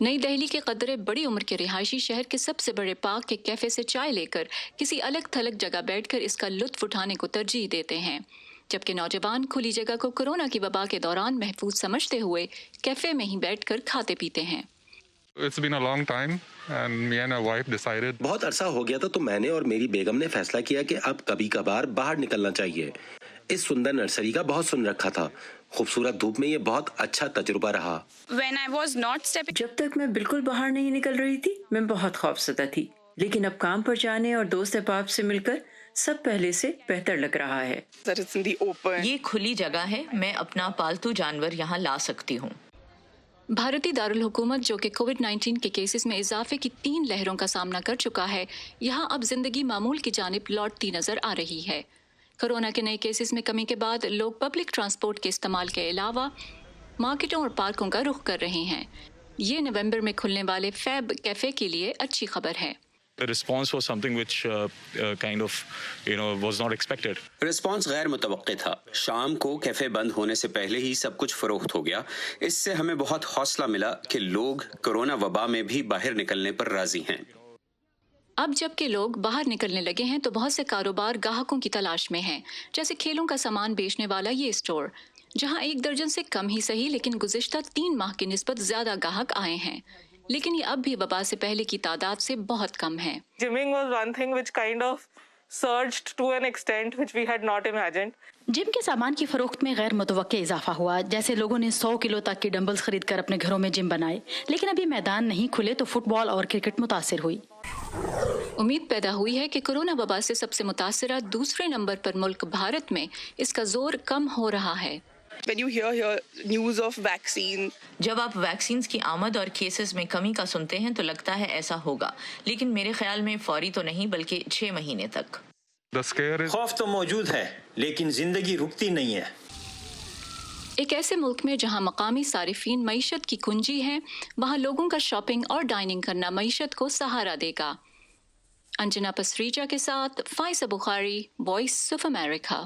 نئی دہلی کے قدرے بڑی عمر کے رہائشی شہر کے سب سے بڑے پارک کے کیفے سے چائے لے کر کسی الگ تھلگ جگہ بیٹھ کر اس کا لطف اٹھانے کو ترجیح دیتے ہیں، جبکہ نوجوان کھلی جگہ کو کورونا کی وبا کے دوران محفوظ سمجھتے ہوئے کیفے میں ہی بیٹھ کر کھاتے پیتے ہیں۔ بہت عرصہ ہو گیا تھا تو میں نے اور میری بیگم نے فیصلہ کیا کہ اب کبھی کبھار باہر نکلنا چاہیے۔ اس سندر نرسری کا بہت سن رکھا تھا، خوبصورت دھوپ میں یہ بہت اچھا تجربہ رہا۔ جب تک میں بالکل باہر نہیں نکل رہی تھی میں بہت خوفزدہ تھی، لیکن اب کام پر جانے اور دوست احباب سے مل کر سب پہلے سے بہتر لگ رہا ہے۔ یہ کھلی جگہ ہے، میں اپنا پالتو جانور یہاں لا سکتی ہوں۔ بھارتی دارالحکومت جو کہ کووڈ 19 کے کیسز میں اضافے کی 3 لہروں کا سامنا کر چکا ہے، یہاں اب زندگی معمول کی جانب لوٹتی نظر آ رہی ہے۔ کورونا کے نئے کیسز میں کمی کے بعد لوگ پبلک ٹرانسپورٹ کے استعمال کے علاوہ مارکیٹوں اور پارکوں کا رخ کر رہے ہیں۔ یہ نومبر میں کھلنے والے فیب کیفے کے لیے اچھی خبر ہے۔ The response was something which was not expected. Response غیر متوقع تھا۔ شام کو کیفے بند ہونے سے پہلے ہی سب کچھ فروخت ہو گیا۔ اس سے ہمیں بہت حوصلہ ملا کہ لوگ کورونا وبا میں بھی باہر نکلنے پر راضی ہیں۔ اب جب کہ لوگ باہر نکلنے لگے ہیں تو بہت سے کاروبار گاہکوں کی تلاش میں ہیں، جیسے کھیلوں کا سامان بیچنے والا یہ اسٹور، جہاں 1 درجن سے کم ہی صحیح لیکن گزشتہ 3 ماہ کی نسبت زیادہ گاہک آئے ہیں، لیکن یہ اب بھی وبا سے پہلے کی تعداد سے بہت کم ہے۔ Gymming was one thing which kind of surged to an extent which we had not imagined. جم کے سامان کی فروخت میں غیر متوقع اضافہ ہوا، جیسے لوگوں نے 100 کلو تک کے ڈمبلز خرید کر اپنے گھروں میں جم بنائے، لیکن ابھی میدان نہیں کھلے تو فٹ بال اور کرکٹ متاثر ہوئی۔ امید پیدا ہوئی ہے کہ کورونا وبا سے سب سے متاثرہ دوسرے نمبر پر ملک بھارت میں اس کا زور کم ہو رہا ہے۔ When you hear news of vaccine, جب آپ ویکسینز کی آمد اور کیسز میں کمی کا سنتے ہیں تو لگتا ہے ایسا ہوگا، لیکن میرے خیال میں فوری تو نہیں بلکہ 6 مہینے تک۔ خوف تو موجود ہے لیکن زندگی رکتی نہیں ہے۔ ایک ایسے ملک میں جہاں مقامی صارفین معیشت کی کنجی ہیں، وہاں لوگوں کا شاپنگ اور ڈائننگ کرنا معیشت کو سہارا دے گا۔ انجنا پسریچا کے ساتھ فائزہ بخاری، وائس آف امریکہ۔